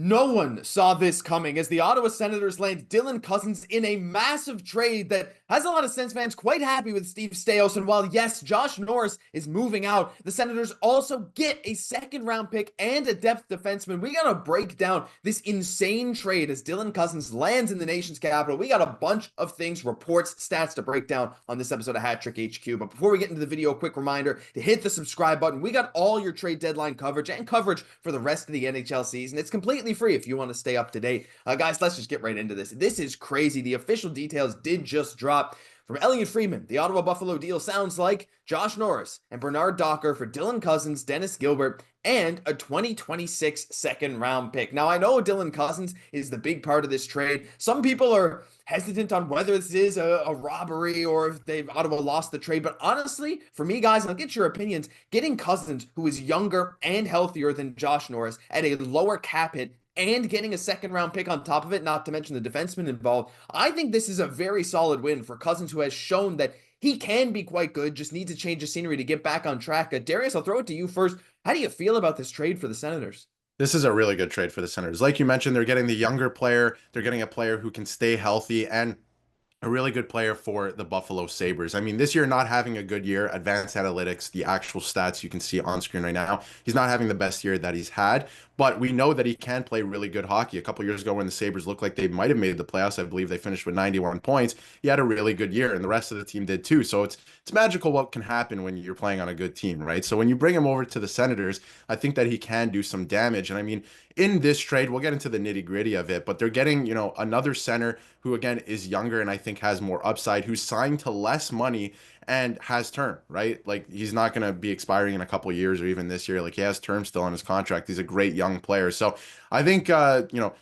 No one saw this coming as the Ottawa Senators land Dylan Cozens in a massive trade that has a lot of Sens fans quite happy with Steve Staios. And while, yes, Josh Norris is moving out, the Senators also get a second-round pick and a depth defenseman. We got to break down this insane trade as Dylan Cozens lands in the nation's capital. We got a bunch of things, reports, stats to break down on this episode of Hat Trick HQ. But before we get into the video, a quick reminder to hit the subscribe button. We got all your trade deadline coverage and coverage for the rest of the NHL season. It's completely free if you want to stay up to date. Guys, let's just get right into this. This is crazy. The official details did just drop. From Elliot Friedman, the Ottawa Buffalo deal sounds like Josh Norris and Bernard Docker for Dylan Cozens, Dennis Gilbert, and a 2026 second-round pick. Now, I know Dylan Cozens is the big part of this trade. Some people are hesitant on whether this is a robbery or if Ottawa lost the trade. But honestly, for me, guys, and I'll get your opinions, getting Cozens, who is younger and healthier than Josh Norris, at a lower cap hit and getting a second-round pick on top of it, not to mention the defenseman involved, I think this is a very solid win for Cozens, who has shown that he can be quite good, just needs to change the scenery to get back on track. Darius, I'll throw it to you first. How do you feel about this trade for the Senators? This is a really good trade for the Senators. Like you mentioned, they're getting the younger player. They're getting a player who can stay healthy and a really good player for the Buffalo Sabres. I mean, this year not having a good year, advanced analytics, the actual stats you can see on screen right now, he's not having the best year that he's had, but we know that he can play really good hockey. A couple years ago when the Sabres looked like they might have made the playoffs, I believe they finished with 91 points. He had a really good year and the rest of the team did too. So it's magical what can happen when you're playing on a good team, right? So when you bring him over to the Senators, I think that he can do some damage. And I mean, in this trade, we'll get into the nitty-gritty of it, but they're getting, another center who again is younger and I think has more upside, who's signed to less money and has term, right? Like he's not going to be expiring in a couple of years or even this year. Like he has term still on his contract. He's a great young player. So I think,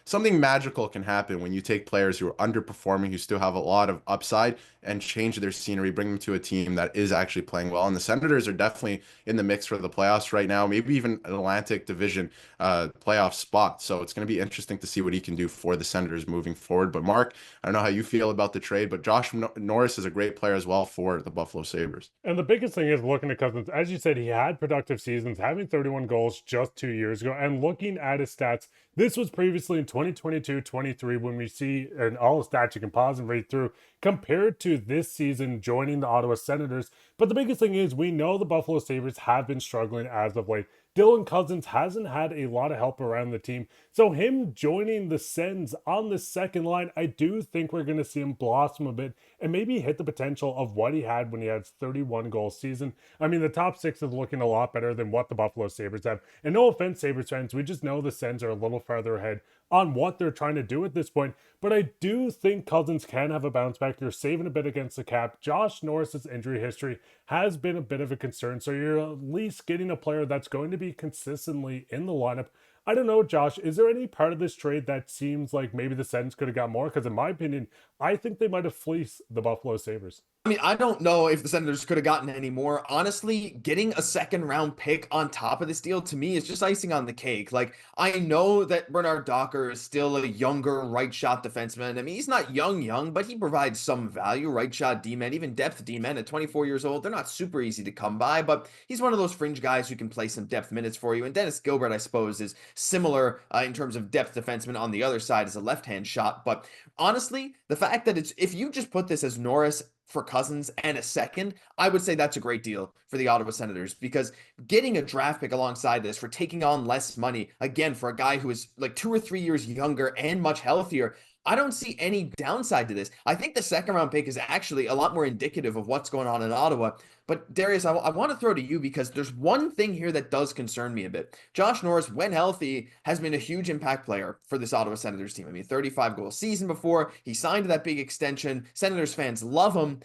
something magical can happen when you take players who are underperforming, who still have a lot of upside and change their scenery, bring them to a team that is actually playing well. And the Senators are definitely in the mix for the playoffs right now, maybe even an Atlantic Division playoff spot. So it's going to be interesting to see what he can do for the Senators moving forward. But Mark, I don't know how you feel about the trade, but Josh Norris is a great player as well for the Buffalo Sabres. And the biggest thing is looking at Cozens, as you said, he had productive seasons, having 31 goals just 2 years ago. And looking at his stats, this was previously in 2022-23 when we see, and all the stats you can pause and read through, compared to this season joining the Ottawa Senators. But the biggest thing is we know the Buffalo Sabres have been struggling as of late. Dylan Cozens hasn't had a lot of help around the team. So him joining the Sens on the second line, I do think we're going to see him blossom a bit and maybe hit the potential of what he had when he had 31 goal season. I mean, the top six is looking a lot better than what the Buffalo Sabres have. And no offense, Sabres fans, we just know the Sens are a little farther ahead on what they're trying to do at this point. But I do think Cozens can have a bounce back. You're saving a bit against the cap. Josh Norris's injury history has been a bit of a concern. So you're at least getting a player that's going to be consistently in the lineup. I don't know, Josh, is there any part of this trade that seems like maybe the Sens could have got more? Because in my opinion, I think they might have fleeced the Buffalo Sabres. I mean, I don't know if the Senators could have gotten any more. Honestly, getting a second round pick on top of this deal to me is just icing on the cake. Like, I know that Bernard Docker is still a younger right shot defenseman. I mean, he's not young, but he provides some value. Right shot D-men, even depth D-men at 24 years old. They're not super easy to come by, but he's one of those fringe guys who can play some depth minutes for you. And Dennis Gilbert, I suppose, is similar in terms of depth defenseman on the other side as a left-hand shot. But honestly, the fact that if you just put this as Norris for Cozens and a second, I would say that's a great deal for the Ottawa Senators, because getting a draft pick alongside this for taking on less money, again, for a guy who is like 2 or 3 years younger and much healthier, I don't see any downside to this. I think the second round pick is actually a lot more indicative of what's going on in Ottawa. But Darius, I want to throw to you because there's one thing here that does concern me a bit. Josh Norris, when healthy, has been a huge impact player for this Ottawa Senators team. I mean, 35 goal season before. He signed that big extension. Senators fans love him.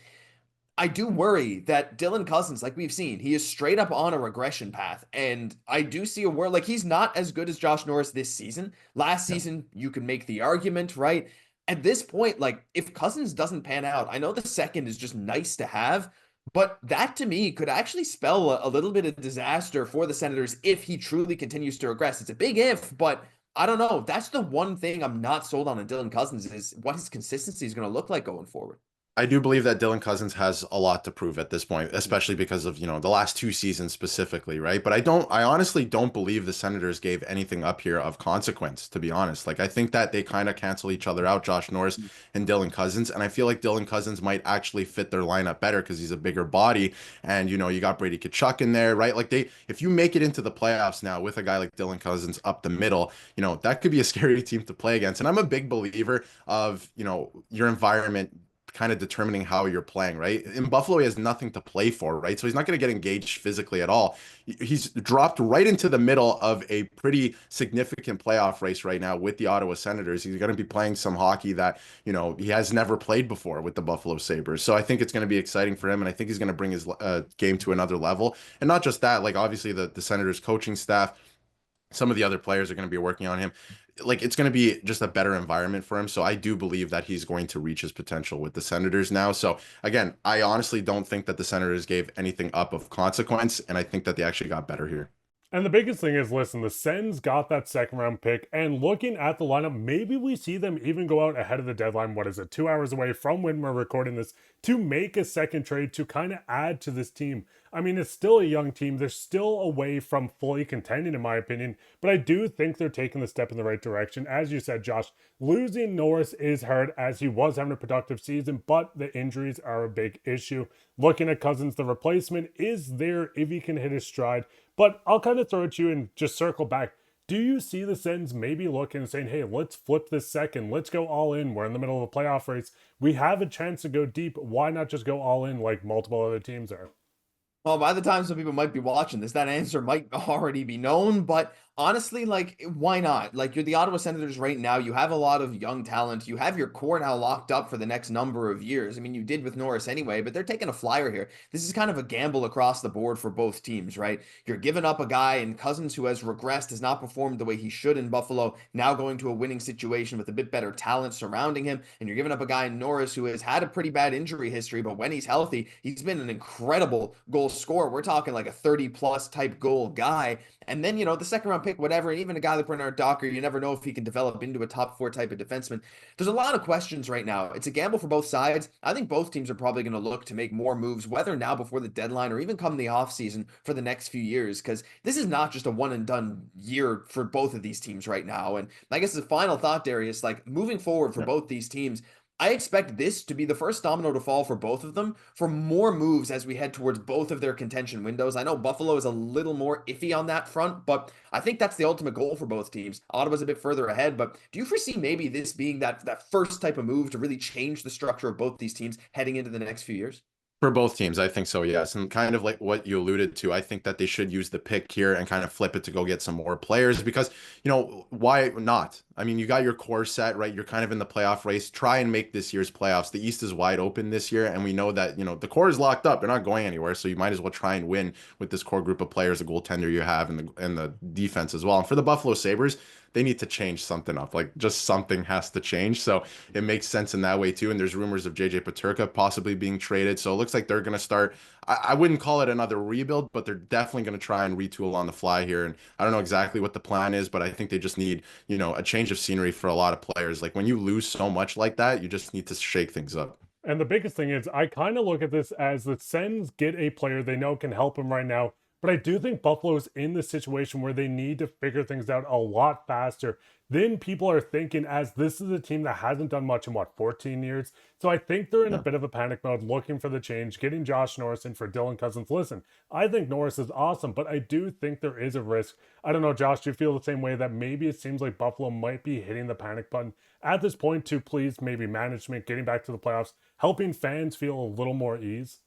I do worry that Dylan Cozens, like we've seen, he is straight up on a regression path. And I do see a world like he's not as good as Josh Norris this season. Last season, you can make the argument, right? At this point, like if Cozens doesn't pan out, I know the second is just nice to have, but that to me could actually spell a little bit of disaster for the Senators if he truly continues to regress. It's a big if, but I don't know. That's the one thing I'm not sold on in Dylan Cozens is what his consistency is going to look like going forward. I do believe that Dylan Cozens has a lot to prove at this point, especially because of, the last 2 seasons specifically, right? But I honestly don't believe the Senators gave anything up here of consequence, to be honest. Like, I think that they kind of cancel each other out, Josh Norris and Dylan Cozens. And I feel like Dylan Cozens might actually fit their lineup better because he's a bigger body. And, you got Brady Tkachuk in there, right? Like, if you make it into the playoffs now with a guy like Dylan Cozens up the middle, that could be a scary team to play against. And I'm a big believer of, your environment kind of determining how you're playing, right? In Buffalo, he has nothing to play for, right? So he's not going to get engaged physically at all. He's dropped right into the middle of a pretty significant playoff race right now with the Ottawa Senators. He's going to be playing some hockey that, he has never played before with the Buffalo Sabres. So I think it's going to be exciting for him, and I think he's going to bring his game to another level. And not just that, like obviously the Senators coaching staff, some of the other players are going to be working on him. Like, it's going to be just a better environment for him. So I do believe that he's going to reach his potential with the Senators now. So again, I honestly don't think that the Senators gave anything up of consequence, and I think that they actually got better here. And the biggest thing is, listen, the Sens got that second round pick, and looking at the lineup, maybe we see them even go out ahead of the deadline. What is it, 2 hours away from when we're recording this, to make a second trade to kind of add to this team. I mean, it's still a young team. They're still away from fully contending, in my opinion, but I do think they're taking the step in the right direction. As you said, Josh, losing Norris is hard, as he was having a productive season, but the injuries are a big issue. Looking at Cozens, the replacement is there if he can hit his stride. But I'll kind of throw it to you and just circle back. Do you see the Sens maybe looking and saying, hey, let's flip this second. Let's go all in. We're in the middle of a playoff race. We have a chance to go deep. Why not just go all in like multiple other teams are? Well, by the time some people might be watching this, that answer might already be known, but honestly, like, why not? Like, you're the Ottawa Senators right now. You have a lot of young talent. You have your core now locked up for the next number of years. I mean, you did with Norris anyway, but they're taking a flyer here. This is kind of a gamble across the board for both teams, right? You're giving up a guy in Cozens who has regressed, has not performed the way he should in Buffalo, now going to a winning situation with a bit better talent surrounding him. And you're giving up a guy in Norris who has had a pretty bad injury history, but when he's healthy, he's been an incredible goal scorer. We're talking like a 30-plus type goal guy. And then, the second round pick, whatever, and even a guy like Bernard Docker, you never know if he can develop into a top 4 type of defenseman. There's a lot of questions right now. It's a gamble for both sides. I think both teams are probably going to look to make more moves, whether now before the deadline or even come the offseason for the next few years, because this is not just a one and done year for both of these teams right now. And I guess the final thought, Darius, like moving forward for both these teams, I expect this to be the first domino to fall for both of them for more moves as we head towards both of their contention windows. I know Buffalo is a little more iffy on that front, but I think that's the ultimate goal for both teams. Ottawa's a bit further ahead, but do you foresee maybe this being that first type of move to really change the structure of both these teams heading into the next few years? For both teams, I think so, yes. And kind of like what you alluded to, I think that they should use the pick here and kind of flip it to go get some more players because, why not? I mean, you got your core set, right? You're kind of in the playoff race. Try and make this year's playoffs. The East is wide open this year, and we know that, the core is locked up. They're not going anywhere, so you might as well try and win with this core group of players, the goaltender you have, and the defense as well. And for the Buffalo Sabres, they need to change something up. Like, just something has to change. So it makes sense in that way too. And there's rumors of JJ Peterka possibly being traded. So it looks like they're going to start. I wouldn't call it another rebuild, but they're definitely going to try and retool on the fly here. And I don't know exactly what the plan is, but I think they just need, a change of scenery for a lot of players. Like, when you lose so much like that, you just need to shake things up. And the biggest thing is, I kind of look at this as the Sens get a player they know can help them right now. But I do think Buffalo's in the situation where they need to figure things out a lot faster than people are thinking, as this is a team that hasn't done much in, 14 years? So I think they're in a bit of a panic mode, looking for the change, getting Josh Norris in for Dylan Cozens. Listen, I think Norris is awesome, but I do think there is a risk. I don't know, Josh, do you feel the same way that maybe it seems like Buffalo might be hitting the panic button at this point to please maybe management, getting back to the playoffs, helping fans feel a little more ease?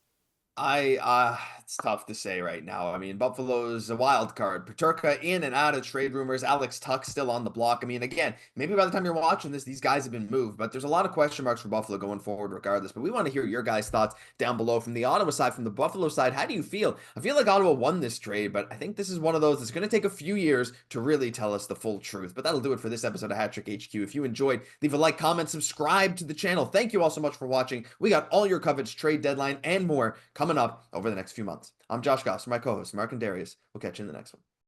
It's tough to say right now. I mean, Buffalo's a wild card. Peterka in and out of trade rumors. Alex Tuck still on the block. I mean, again, maybe by the time you're watching this, these guys have been moved, but there's a lot of question marks for Buffalo going forward regardless. But we want to hear your guys' thoughts down below from the Ottawa side, from the Buffalo side. How do you feel? I feel like Ottawa won this trade, but I think this is one of those that's going to take a few years to really tell us the full truth. But that'll do it for this episode of Hat Trick HQ. If you enjoyed, leave a like, comment, subscribe to the channel. Thank you all so much for watching. We got all your coverage, trade deadline, and more coming up over the next few months. I'm Josh Gosse, my co-host, Mark and Darius. We'll catch you in the next one.